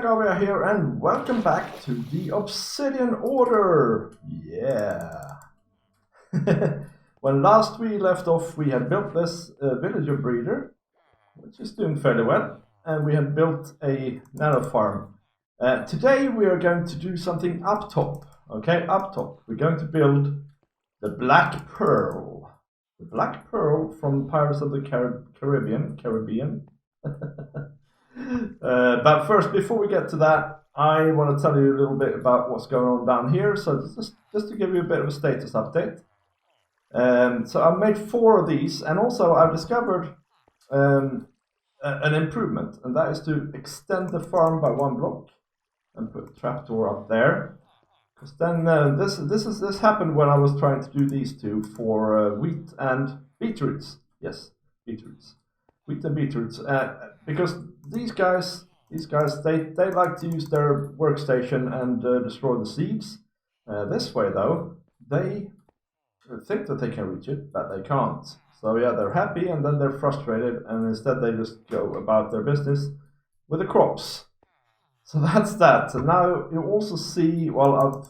Vidargavia here, and welcome back to the Obsidian Order! Yeah! When last we left off, we had built this villager breeder, which is doing fairly well, and we had built a nano farm. Today we are going to do something up top, okay? Up top. We're going to build the Black Pearl. The Black Pearl from Pirates of the Caribbean. But first, before we get to that, I want to tell you a little bit about what's going on down here. So just to give you a bit of a status update. So I've made 4 of these, and also I've discovered an improvement, and that is to extend the farm by 1 block and put a trapdoor up there. Because then this happened when I was trying to do these 2 for wheat and beetroots. Yes, beetroots. Wheat and beetroots, because these guys they like to use their workstation and destroy the seeds. This way though, they think that they can reach it, but they can't. So yeah, they're happy and then they're frustrated, and instead they just go about their business with the crops. So that's that. And now you also see, well, I've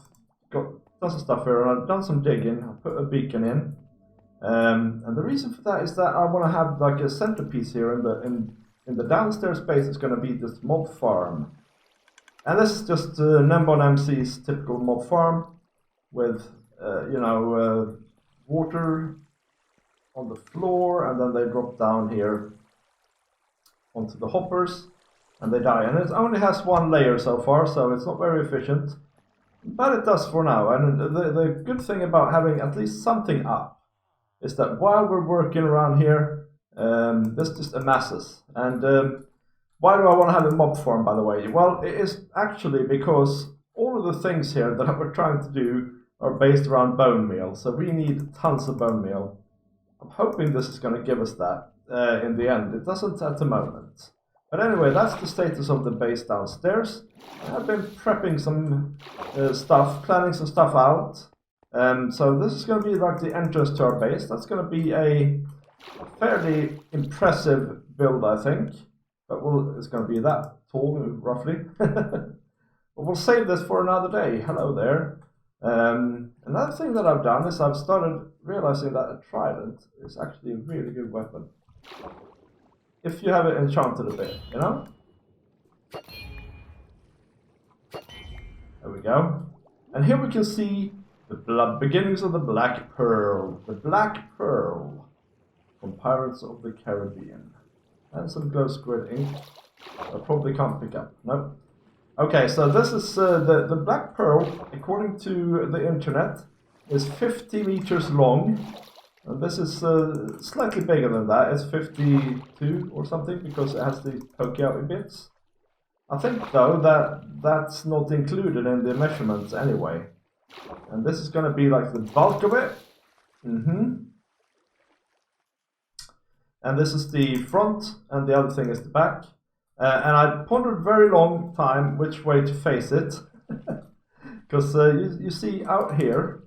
got tons of stuff here and I've done some digging. I put a beacon in. And the reason for that is that I want to have like a centerpiece here in the downstairs space. It's going to be this mob farm, and this is just Nembon MC's typical mob farm with water on the floor, and then they drop down here onto the hoppers and they die. And it only has 1 layer so far, so it's not very efficient, but it does for now. And the good thing about having at least something up is that while we're working around here, this just amasses. And why do I want to have a mob farm, by the way? Well, it is actually because all of the things here that we're trying to do are based around bone meal. So we need tons of bone meal. I'm hoping this is going to give us that in the end. It doesn't at the moment. But anyway, that's the status of the base downstairs. I've been prepping some stuff, planning some stuff out. So this is going to be like the entrance to our base. That's going to be a fairly impressive build, I think. But it's going to be that tall, roughly. But we'll save this for another day. Hello there. Another thing that I've done is I've started realizing that a trident is actually a really good weapon. If you have it enchanted a bit, you know? There we go. And here we can see the beginnings of the Black Pearl. The Black Pearl from Pirates of the Caribbean. And some glow squid ink. I probably can't pick up. Nope. Okay, so this is the Black Pearl, according to the internet, is 50 meters long. And this is slightly bigger than that. It's 52 or something, because it has the pokey out bits. I think though that's not included in the measurements anyway. And this is going to be like the bulk of it. And this is the front, and the other thing is the back. And I pondered very long time which way to face it. Because you see out here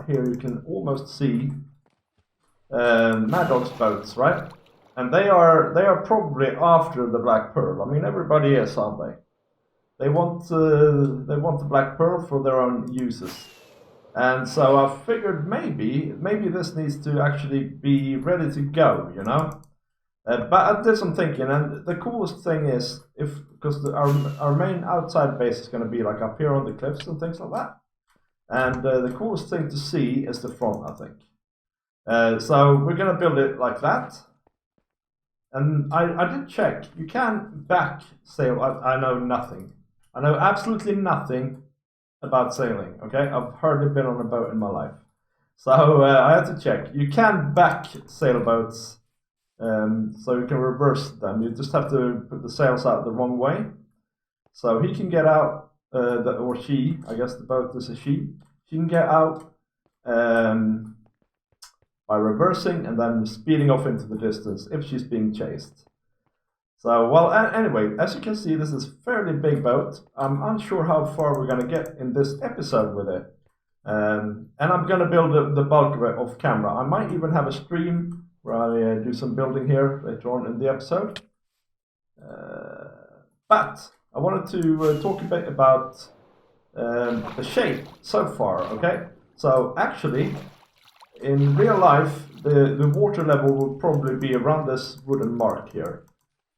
you can almost see Mad Dog's boats, right? And they are probably after the Black Pearl. I mean, everybody is, aren't they? They want the Black Pearl for their own uses, and so I figured maybe this needs to actually be ready to go, you know. But I did some thinking, and the coolest thing is because our main outside base is going to be like up here on the cliffs and things like that, and the coolest thing to see is the front, I think. So we're going to build it like that. And I did check. You can back sail. I know nothing. I know absolutely nothing about sailing, okay? I've hardly been on a boat in my life. So I had to check. You can back sailboats, so you can reverse them. You just have to put the sails out the wrong way. So he can get out, or she, I guess the boat is a she. She can get out by reversing and then speeding off into the distance if she's being chased. So, well, anyway, as you can see, this is a fairly big boat. I'm unsure how far we're going to get in this episode with it. And I'm going to build the bulk of it off camera. I might even have a stream where I do some building here later on in the episode. But I wanted to talk a bit about the shape so far, okay? So actually, in real life, the water level will probably be around this wooden mark here.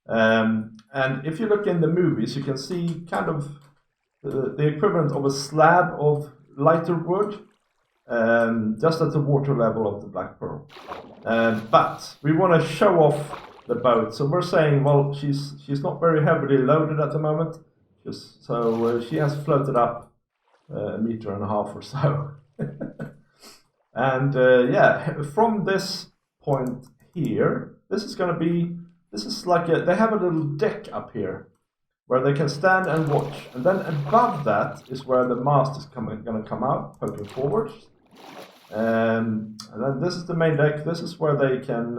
And if you look in the movies, you can see kind of the equivalent of a slab of lighter wood, just at the water level of the Black Pearl. But we want to show off the boat, so we're saying, well, she's not very heavily loaded at the moment, so she has floated up a meter and a half or so. And yeah, from this point here, this is like they have a little deck up here where they can stand and watch, and then above that is where the mast is going to come out, poking forwards. And then this is the main deck. This is where they can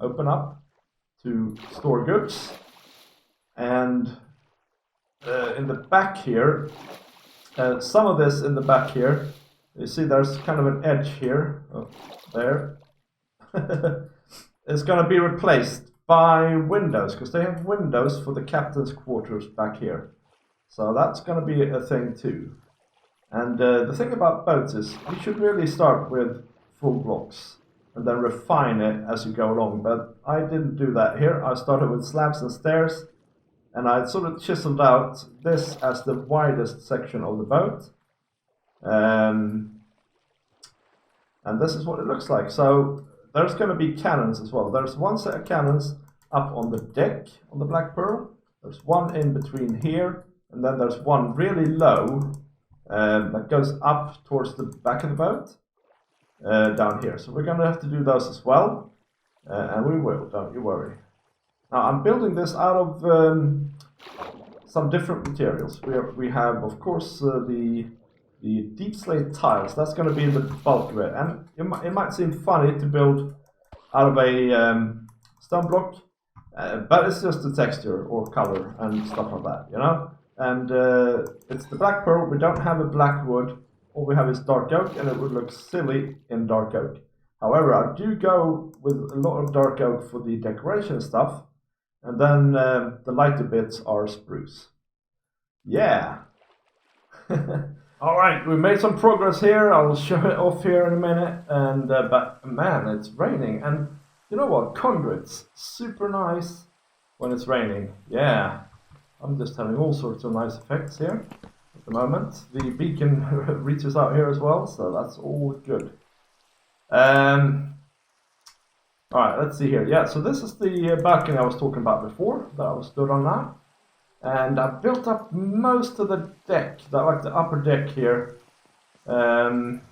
open up to store goods. And in the back here, some of this in the back here, you see there's kind of an edge here, there. It's going to be replaced by windows, because they have windows for the captain's quarters back here. So that's going to be a thing too. And the thing about boats is you should really start with full blocks and then refine it as you go along. But I didn't do that here. I started with slabs and stairs, and I sort of chiseled out this as the widest section of the boat. And this is what it looks like. So there's going to be cannons as well. There's one set of cannons up on the deck on the Black Pearl. There's one in between here, and then there's one really low that goes up towards the back of the boat down here. So we're going to have to do those as well, and we will, don't you worry. Now I'm building this out of some different materials. We have, of course, the deep slate tiles. That's going to be the bulk of it, and it might seem funny to build out of a stone block, but it's just the texture or color and stuff like that, you know. And it's the Black Pearl. We don't have a black wood. All we have is dark oak, and it would look silly in dark oak. However, I do go with a lot of dark oak for the decoration stuff, and then the lighter bits are spruce. Yeah. All right, we made some progress here. I'll show it off here in a minute. And but man, it's raining, and you know what? Conduit's super nice when it's raining. Yeah, I'm just having all sorts of nice effects here at the moment. The beacon reaches out here as well, so that's all good. All right, let's see here. Yeah, so this is the balcony I was talking about before that I was stood on now. And I built up most of the deck, like the upper deck here. I'm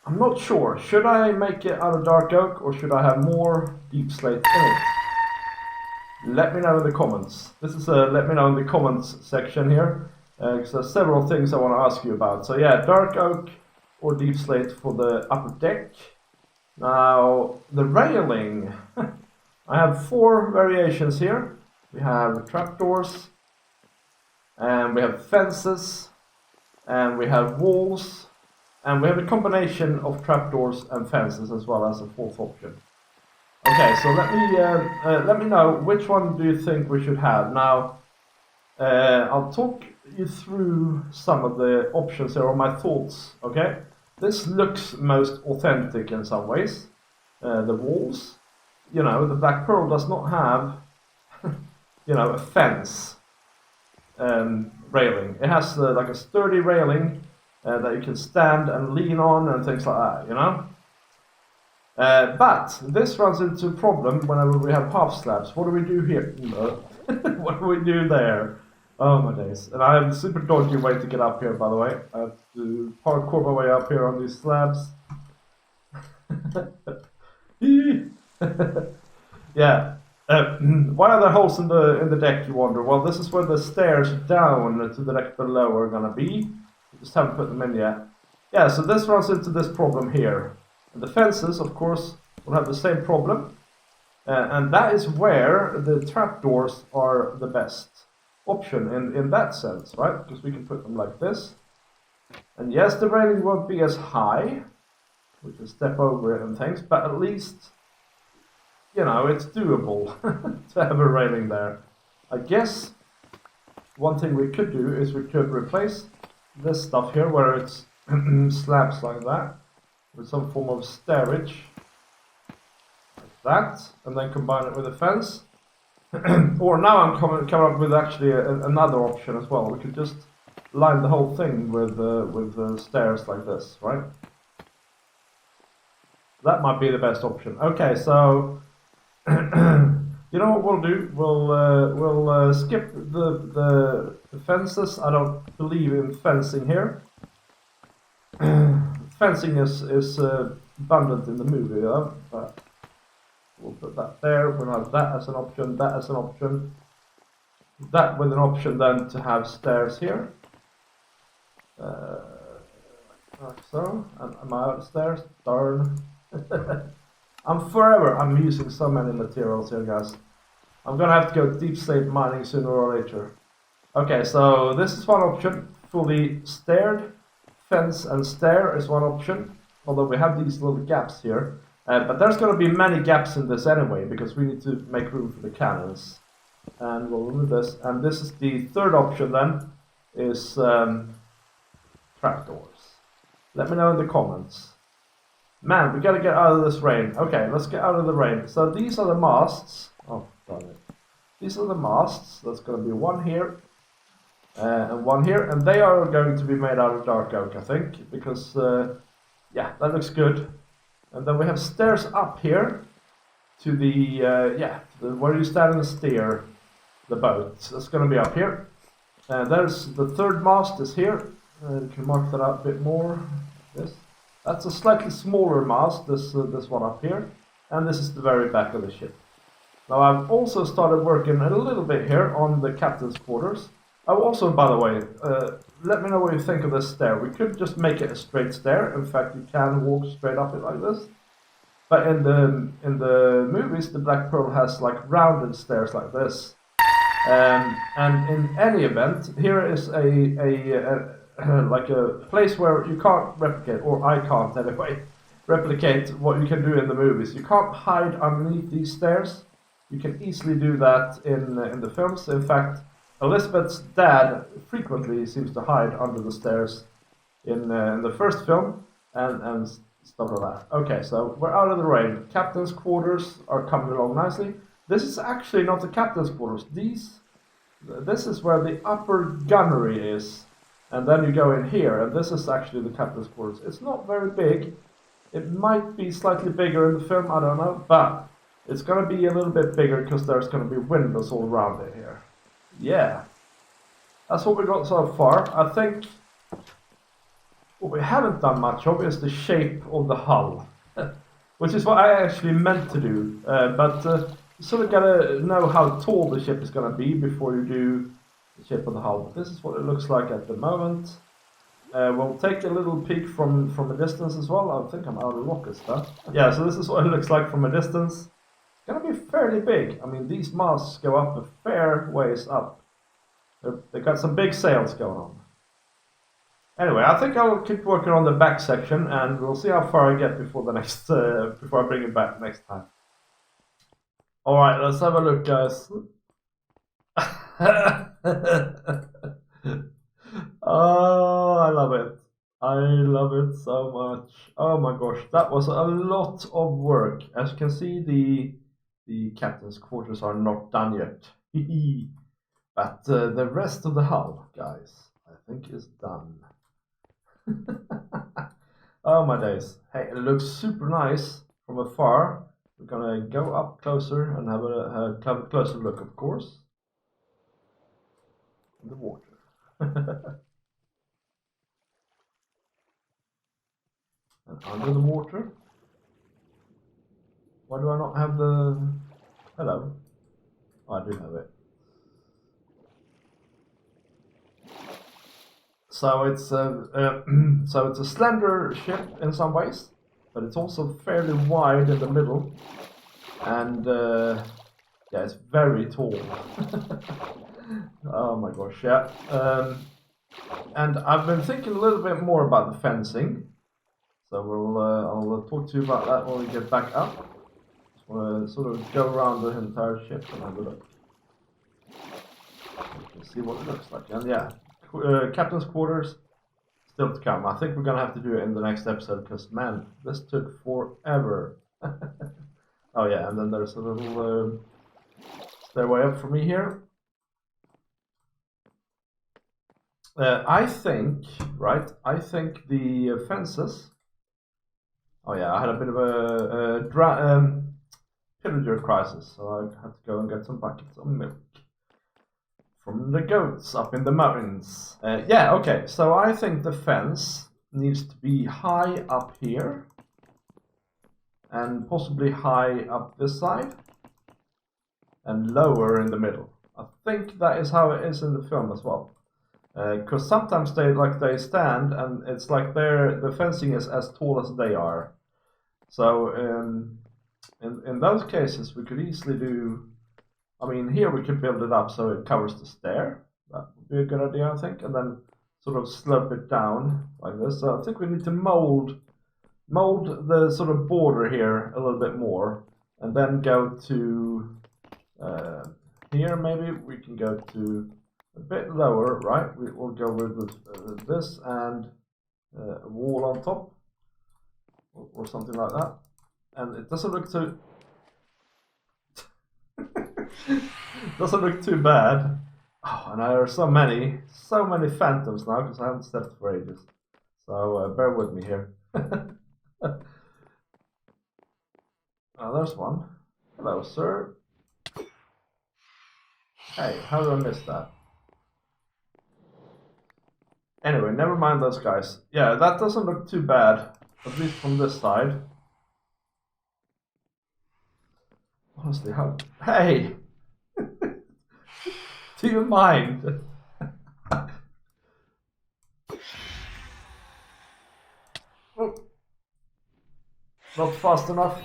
not sure. Should I make it out of dark oak, or should I have more deep slate in it? Let me know in the comments. This is a let me know in the comments section here, because there's several things I want to ask you about. So yeah, dark oak or deep slate for the upper deck. Now the railing, I have 4 variations here. We have trapdoors, and we have fences, and we have walls, and we have a combination of trapdoors and fences as well as a 4th option. Okay, so let me know which one do you think we should have. Now, I'll talk you through some of the options here, or my thoughts. Okay, this looks most authentic in some ways. The walls, you know, the Black Pearl does not have you know, a fence railing. It has like a sturdy railing that you can stand and lean on and things like that, you know. But this runs into a problem whenever we have half slabs. What do we do here? What do we do there? Oh my days. And I have a super dodgy way to get up here, by the way. I have to parkour my way up here on these slabs. Yeah. Why are there holes in the deck, you wonder? Well, this is where the stairs down to the deck below are gonna be. We just haven't put them in yet. Yeah, so this runs into this problem here. And the fences, of course, will have the same problem. And that is where the trapdoors are the best option in that sense, right? Because we can put them like this. And yes, the railing won't be as high. We can step over it and things, but at least, you know, it's doable to have a railing there. I guess one thing we could do is we could replace this stuff here, where it's slabs like that, with some form of stairage, like that, and then combine it with a fence. Or now I'm coming up with actually another option as well. We could just line the whole thing with stairs like this, right? That might be the best option. Okay, so you know what we'll do? We'll skip the fences. I don't believe in fencing here. Fencing is abundant in the movie, but we'll put that there. We'll have that as an option. That as an option. That with an option then to have stairs here. Like so. And am I out of stairs? Darn. I'm using so many materials here, guys. I'm gonna have to go deep slate mining sooner or later. Okay, so this is one option. Fully staired. Fence and stair is one option. Although we have these little gaps here. But there's gonna be many gaps in this anyway, because we need to make room for the cannons. And we'll remove this. And this is the third option then, is trapdoors. Let me know in the comments. Man, we gotta get out of this rain. Okay, let's get out of the rain. So these are the masts. Oh, darn it. These are the masts. There's gonna be one here. And one here. And they are going to be made out of dark oak, I think. Because, yeah, that looks good. And then we have stairs up here. To the, where you stand and steer the boat. That's gonna be up here. There's the third mast is here. You can mark that out a bit more. This. That's a slightly smaller mast, this one up here, and this is the very back of the ship. Now I've also started working a little bit here on the captain's quarters. Oh, also, by the way, let me know what you think of this stair. We could just make it a straight stair. In fact, you can walk straight up it like this. But in the movies, the Black Pearl has like rounded stairs like this. And in any event, here is a like a place where you can't replicate, or I can't anyway, replicate what you can do in the movies. You can't hide underneath these stairs. You can easily do that in the films. In fact, Elizabeth's dad frequently seems to hide under the stairs in the first film and stuff like that. Okay, so we're out of the rain. Captain's quarters are coming along nicely. This is actually not the captain's quarters. This is where the upper gunnery is. And then you go in here, and this is actually the captain's quarters. It's not very big. It might be slightly bigger in the film, I don't know. But it's going to be a little bit bigger because there's going to be windows all around it here. Yeah. That's what we got so far. I think what we haven't done much of is the shape of the hull. Which is what I actually meant to do. But you sort of got to know how tall the ship is going to be before you do the shape of the hull. This is what it looks like at the moment. We'll take a little peek from a distance as well. I think I'm out of rocket stuff. Yeah, so this is what it looks like from a distance. It's gonna be fairly big. I mean, these masts go up a fair ways up. They've got some big sails going on. Anyway, I think I'll keep working on the back section, and we'll see how far I get before the next before I bring it back next time. All right, let's have a look, guys. Oh, I love it. I love it so much. Oh my gosh, that was a lot of work. As you can see, the captain's quarters are not done yet. But the rest of the hull, guys, I think is done. Oh my days. Hey, it looks super nice from afar. We're gonna go up closer and have a closer look, of course. In the water. And under the water. Why do I not have the... Hello. Oh, I do have it. So it's a slender ship in some ways, but it's also fairly wide in the middle, and yeah, it's very tall. Oh my gosh, yeah. And I've been thinking a little bit more about the fencing, so I'll talk to you about that when we get back up. Just want to sort of go around the entire ship and have a look. Like this. see what it looks like. And yeah, captain's quarters still to come. I think we're gonna have to do it in the next episode because man, this took forever. Oh yeah, and then there's a little stairway up for me here. I think, right? I think the fences. Oh yeah, I had a bit of a pillager crisis, so I had to go and get some buckets of milk from the goats up in the mountains. Yeah, okay, so I think the fence needs to be high up here and possibly high up this side and lower in the middle. I think that is how it is in the film as well. Because sometimes they stand and it's like the fencing is as tall as they are. So in those cases we could easily do. I mean, here we could build it up so it covers the stair. That would be a good idea, I think, and then sort of slope it down like this. So I think we need to mold the sort of border here a little bit more, and then go to here. Maybe we can go to a bit lower, right? We'll go with this and a wall on top or something like that. And it doesn't look too doesn't look too bad. Oh, and there are so many phantoms now because I haven't slept for ages. So bear with me here. Oh, there's one. Hello, sir. Hey, how did I miss that? Anyway, never mind those guys. Yeah, that doesn't look too bad, at least from this side. Honestly, how... Hey! Do you mind? Oh. Not fast enough.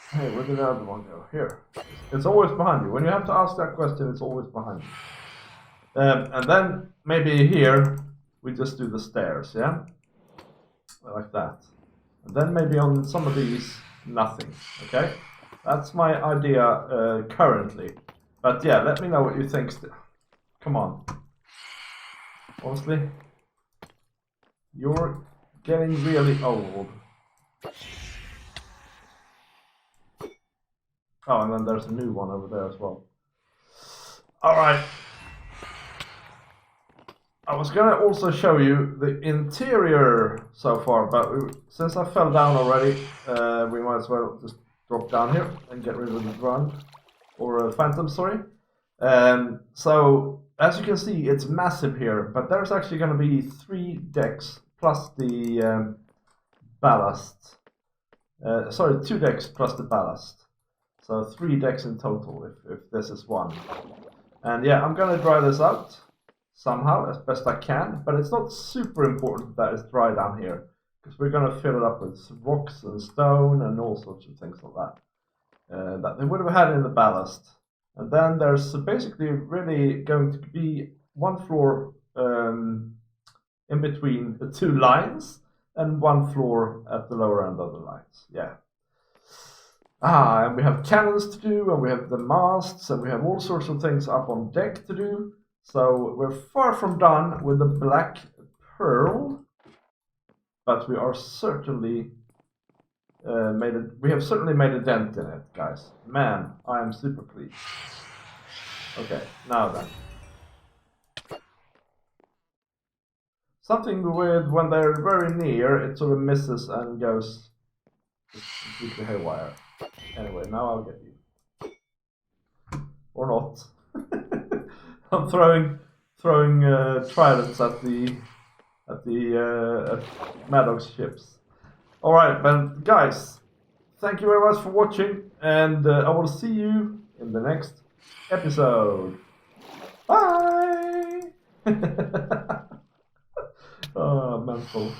Hey, where did the other one go? Here. It's always behind you. When you have to ask that question, it's always behind you. And then maybe here we just do the stairs, yeah? Like that. And then maybe on some of these, nothing, okay? That's my idea currently. But yeah, let me know what you think. Come on. Honestly, you're getting really old. Oh, and then there's a new one over there as well. Alright. I was gonna also show you the interior so far, but since I fell down already, we might as well just drop down here and get rid of the drone. Or phantom, sorry. So, as you can see, it's massive here, but there's actually gonna be 3 decks plus the ballast. Sorry, 2 decks plus the ballast. So 3 decks in total, if this is one. And yeah, I'm gonna dry this out somehow as best I can, but it's not super important that it's dry down here because we're gonna fill it up with rocks and stone and all sorts of things like that that they would have had in the ballast. And then there's basically really going to be 1 floor in between the 2 lines and 1 floor at the lower end of the lines. Yeah. And we have cannons to do, and we have the masts, and we have all sorts of things up on deck to do. So we're far from done with the Black Pearl, but we are certainly we have certainly made a dent in it, guys. Man, I am super pleased. Okay, now then. Something with when they're very near, it sort of misses and goes completely haywire. Anyway, now I'll get you. Or not. I'm throwing tridents at Maddox's ships. Alright, but guys, thank you very much for watching, and I will see you in the next episode. Bye! Oh, mental.